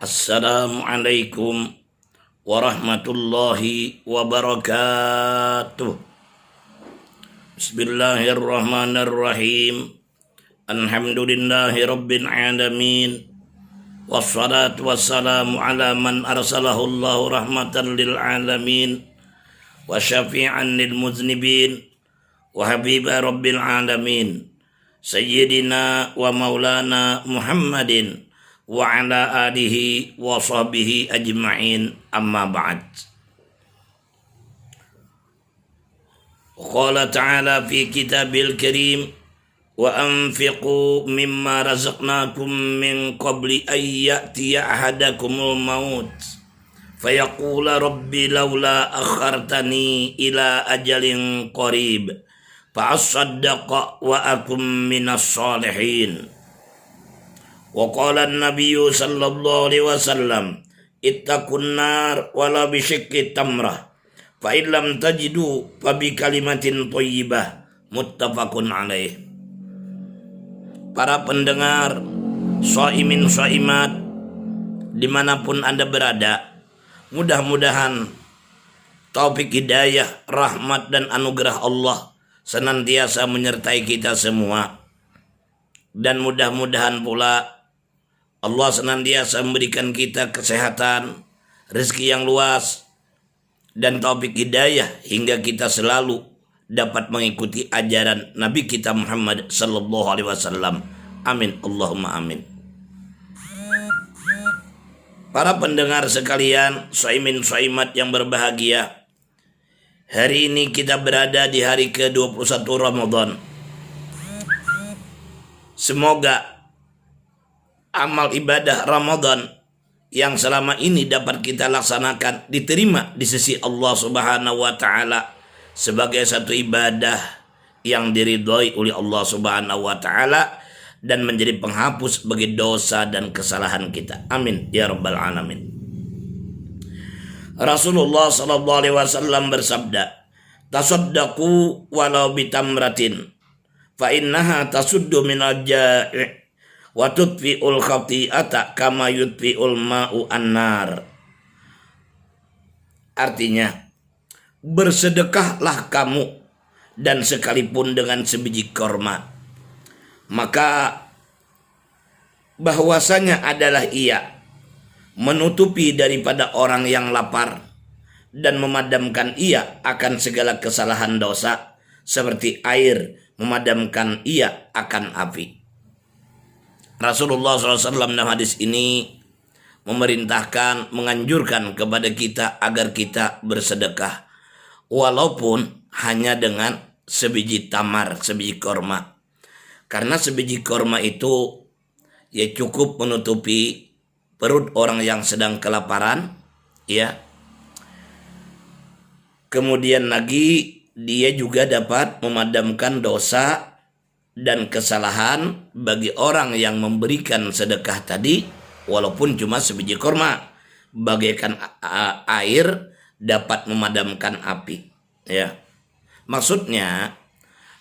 Assalamualaikum warahmatullahi wabarakatuh. Bismillahirrahmanirrahim. Alhamdulillahi rabbil alamin. Wassalatu wassalamu ala man arsalahu Allahu rahmatan lil alamin wa syafi'an lil muznibin wa habiba rabbil alamin. Sayyidina wa maulana Muhammadin wa ala alihi wa sahbihi ajma'in, amma ba'd. Qala ta'ala fi kitabil karim wa anfiqu mimma razaqnakum min qabli an ya'tiya ahadakumul maut fayaqula rabbi laula akhartani ila ajalin qarib fa asaddaqa wa akum minas salihin. Wa qala an-nabiyyu sallallahu alaihi wasallam ittaqun nar wala bi syiqqi tamrah fa in lam tajidu fa bi kalimatin thayyibah, muttafaqun alaih. Para pendengar, shaimin shaimat dimanapun Anda berada, mudah-mudahan taufik hidayah, rahmat dan anugerah Allah senantiasa menyertai kita semua, dan mudah-mudahan pula Allah senantiasa memberikan kita kesehatan, rezeki yang luas, dan taufik hidayah hingga kita selalu dapat mengikuti ajaran Nabi kita Muhammad sallallahu alaihi wasallam. Amin, Allahumma amin. Para pendengar sekalian, shaimin shaimat yang berbahagia, hari ini kita berada di hari ke-21 Ramadan. Semoga amal ibadah Ramadan yang selama ini dapat kita laksanakan diterima di sisi Allah Subhanahu wa taala sebagai satu ibadah yang diridhoi oleh Allah Subhanahu wa taala dan menjadi penghapus bagi dosa dan kesalahan kita. Amin ya rabbal alamin. Rasulullah sallallahu alaihi wasallam bersabda, "Tasaddaqu walau bitamratin fa innaha tasuddu minal ja'i' wa tudfi'ul khati'ata kama yudfi'ul ma'u annar." Artinya, bersedekahlah kamu dan sekalipun dengan sebiji korma, maka bahwasanya adalah ia menutupi daripada orang yang lapar dan memadamkan ia akan segala kesalahan dosa seperti air memadamkan ia akan api. Rasulullah SAW dalam hadis ini memerintahkan, menganjurkan kepada kita agar kita bersedekah walaupun hanya dengan sebiji tamar, sebiji korma. Karena sebiji korma itu ya cukup menutupi perut orang yang sedang kelaparan, ya. Kemudian lagi dia juga dapat memadamkan dosa dan kesalahan bagi orang yang memberikan sedekah tadi walaupun cuma sebiji korma, bagaikan air dapat memadamkan api, ya. Maksudnya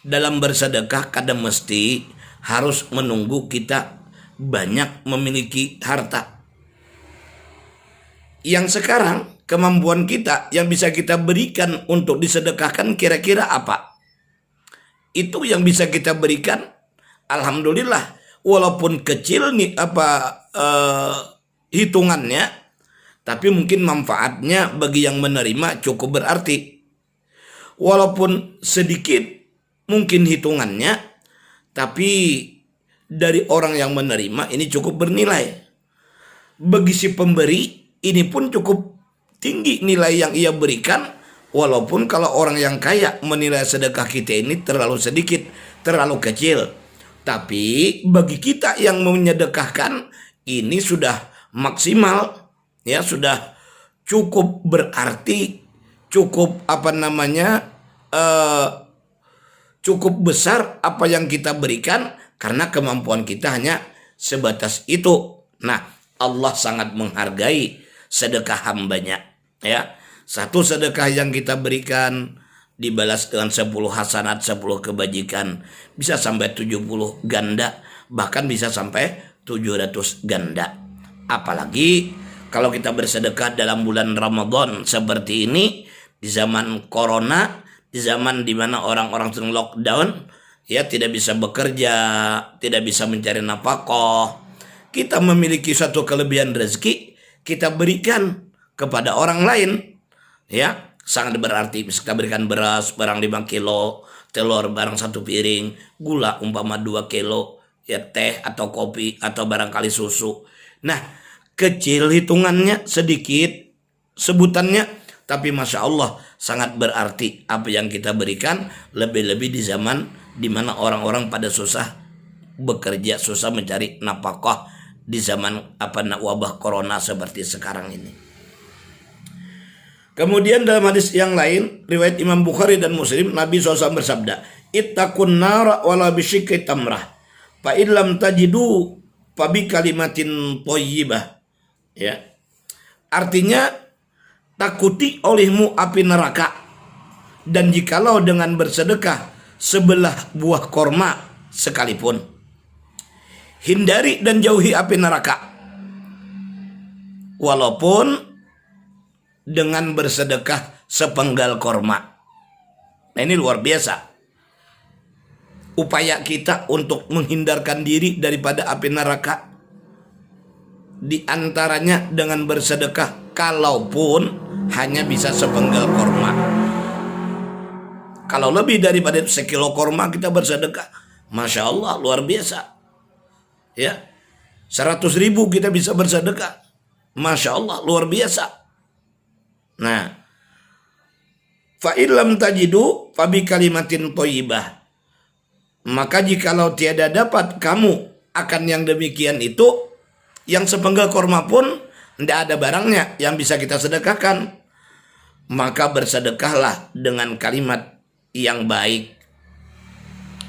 dalam bersedekah kadang mesti harus menunggu kita banyak memiliki harta. Yang sekarang kemampuan kita yang bisa kita berikan untuk disedekahkan kira-kira apa? Itu yang bisa kita berikan, alhamdulillah, walaupun kecil nih hitungannya, tapi mungkin manfaatnya bagi yang menerima cukup berarti. Walaupun sedikit mungkin hitungannya, tapi dari orang yang menerima ini cukup bernilai. Bagi si pemberi ini pun cukup tinggi nilai yang ia berikan. Walaupun kalau orang yang kaya menilai sedekah kita ini terlalu sedikit, terlalu kecil. Tapi bagi kita yang menyedekahkan ini sudah maksimal, ya, sudah cukup berarti, cukup cukup besar apa yang kita berikan karena kemampuan kita hanya sebatas itu. Nah, Allah sangat menghargai sedekah hambanya, ya. Satu sedekah yang kita berikan dibalas dengan 10 hasanat, 10 kebajikan, bisa sampai 70 ganda, bahkan bisa sampai 700 ganda. Apalagi kalau kita bersedekah dalam bulan Ramadan seperti ini, di zaman corona, di zaman dimana orang-orang sedang lockdown, ya tidak bisa bekerja, tidak bisa mencari nafkah. Kita memiliki suatu kelebihan rezeki, kita berikan kepada orang lain, ya sangat berarti. Bisa kita berikan beras barang 5 kilo, telur barang 1 piring, gula umpama 2 kilo, ya teh atau kopi atau barangkali susu. Nah, kecil hitungannya, sedikit sebutannya, tapi Masya Allah sangat berarti apa yang kita berikan, lebih-lebih di zaman di mana orang-orang pada susah bekerja, susah mencari nafkah di zaman wabah corona seperti sekarang ini. Kemudian dalam hadis yang lain, riwayat Imam Bukhari dan Muslim, Nabi SAW bersabda, "Ittaqun nara wala bisyikki tamrah, fa illam tajidu fa bi kalimatin thayyibah." Ya. Artinya, takuti olehmu api neraka, dan jikalau dengan bersedekah sebelah buah korma sekalipun. Hindari dan jauhi api neraka, walaupun dengan bersedekah sepenggal korma. Nah, ini luar biasa upaya kita untuk menghindarkan diri daripada api neraka. Di antaranya dengan bersedekah, kalaupun hanya bisa sepenggal korma. Kalau lebih daripada sekilo korma kita bersedekah, Masya Allah luar biasa. Ya, 100.000 kita bisa bersedekah, Masya Allah luar biasa. Nah, fa illam tajidu fa bi kalimatin thayyibah. Maka jikalau tiada dapat kamu akan yang demikian itu, yang sepenggal korma pun tidak ada barangnya yang bisa kita sedekahkan, maka bersedekahlah dengan kalimat yang baik,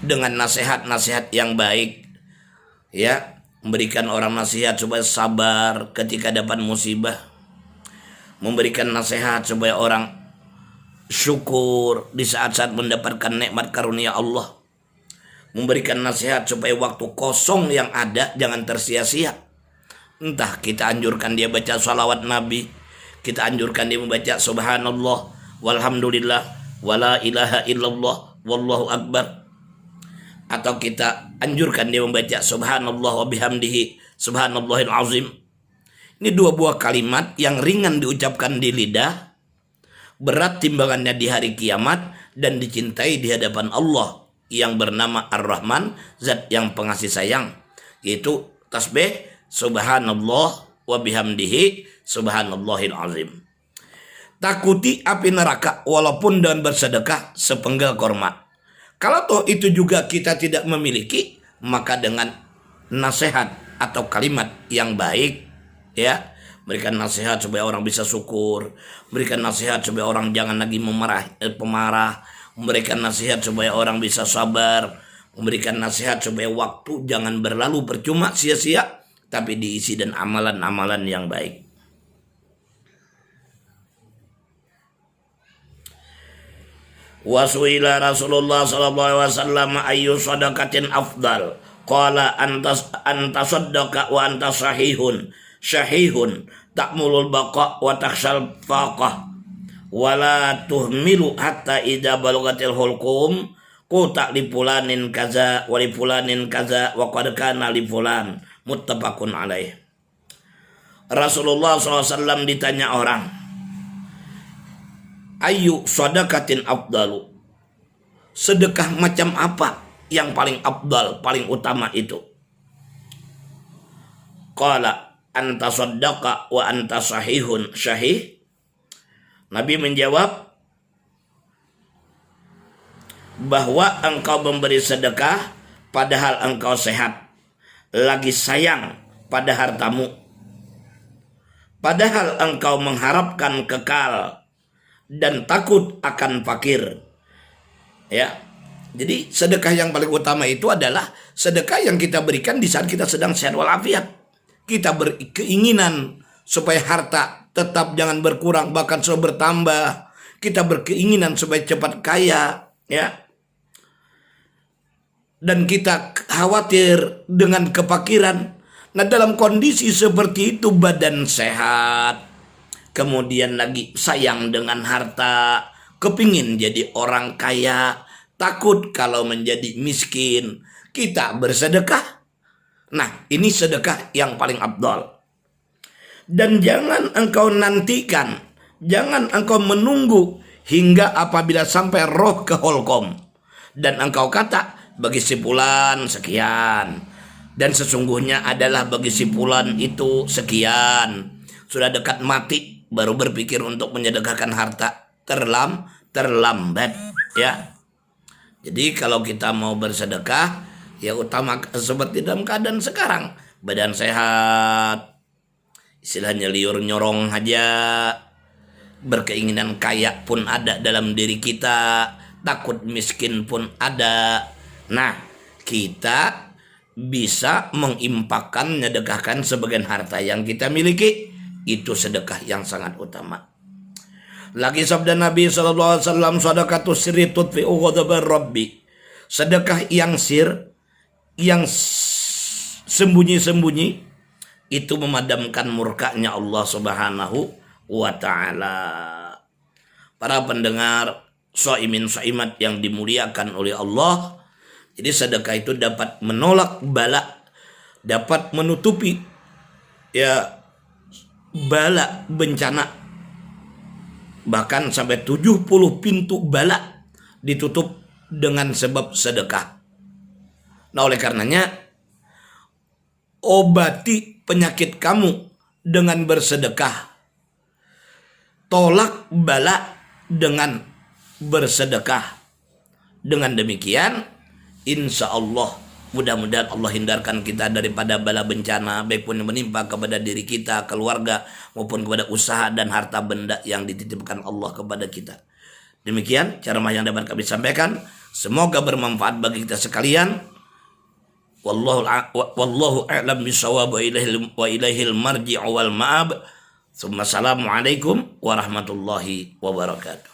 dengan nasihat-nasihat yang baik, ya, memberikan orang nasihat supaya sabar ketika dapat musibah, memberikan nasihat supaya orang syukur di saat-saat mendapatkan nikmat karunia Allah, memberikan nasihat supaya waktu kosong yang ada jangan tersia-sia. Entah kita anjurkan dia baca salawat Nabi, kita anjurkan dia membaca subhanallah walhamdulillah wala ilaha illallah wallahu akbar, atau kita anjurkan dia membaca subhanallah wa bihamdihi subhanallahil azim. Ini 2 buah kalimat yang ringan diucapkan di lidah, berat timbangannya di hari kiamat, dan dicintai di hadapan Allah yang bernama Ar-Rahman, zat yang pengasih sayang, yaitu tasbih subhanallah wa bihamdihi subhanallahil azim. Takuti api neraka walaupun dengan bersedekah sepenggal korma. Kalau toh itu juga kita tidak memiliki, maka dengan nasihat atau kalimat yang baik, ya, berikan nasihat supaya orang bisa syukur, berikan nasihat supaya orang jangan lagi pemarah, memberikan nasihat supaya orang bisa sabar, memberikan nasihat supaya waktu jangan berlalu percuma sia-sia, tapi diisi dan amalan-amalan yang baik. Wasuila Rasulullah sallallahu alaihi wasallam ayyu sadaqatin afdal, qala anta saddaqa wa anta sahihun ta'mulul baqa wa takhshal faqah wa la tuhmilu hatta idza balagatil hulqum quta li fulanin kaza wa li fulanin kaza wa qad kana li fulan, muttafaqun alaih. Rasulullah SAW ditanya orang, ayu sadaqatin afdalu, sedekah macam apa yang paling afdal, paling utama itu? Qala anta saddaqa wa anta sahihun syahih. Nabi menjawab bahwa engkau memberi sedekah padahal engkau sehat, lagi sayang pada hartamu, padahal engkau mengharapkan kekal dan takut akan fakir. Ya, jadi sedekah yang paling utama itu adalah sedekah yang kita berikan di saat kita sedang sehat walafiat. Kita berkeinginan supaya harta tetap jangan berkurang, bahkan selalu bertambah. Kita berkeinginan supaya cepat kaya, ya. Dan kita khawatir dengan kefakiran, Nah, dalam kondisi seperti itu badan sehat, kemudian lagi sayang dengan harta, kepingin jadi orang kaya, takut kalau menjadi miskin, kita bersedekah. Nah, ini sedekah yang paling afdal. Dan jangan engkau nantikan, jangan engkau menunggu hingga apabila sampai roh ke holkom dan engkau kata bagi si fulan sekian, dan sesungguhnya adalah bagi si fulan itu sekian, sudah dekat mati baru berpikir untuk menyedekahkan harta, terlambat ya. Jadi kalau kita mau bersedekah, ya utama seperti dalam keadaan sekarang, badan sehat, istilahnya liur nyorong aja, berkeinginan kaya pun ada dalam diri kita, takut miskin pun ada. Nah, kita bisa mengimpakkan, menyedekahkan sebagian harta yang kita miliki, itu sedekah yang sangat utama. Lagi sabda Nabi SAW, sadaqatu sirri tudfi'u ghadabar rabbi. Sedekah yang yang sembunyi-sembunyi itu memadamkan murkanya Allah Subhanahu wa ta'ala. Para pendengar shaimin shaimat yang dimuliakan oleh Allah, jadi sedekah itu dapat menolak bala, dapat menutupi ya bala, bencana. Bahkan sampai 70 pintu bala ditutup dengan sebab sedekah. Nah, oleh karenanya, obati penyakit kamu dengan bersedekah. Tolak bala dengan bersedekah. Dengan demikian, insya Allah, mudah-mudahan Allah hindarkan kita daripada bala bencana, baik pun yang menimpa kepada diri kita, keluarga, maupun kepada usaha dan harta benda yang dititipkan Allah kepada kita. Demikian ceramah yang dapat kami sampaikan. Semoga bermanfaat bagi kita sekalian. Wallahu a'lam bishawab wa ilaihil marji'u wal ma'ab. Assalamualaikum warahmatullahi wabarakatuh.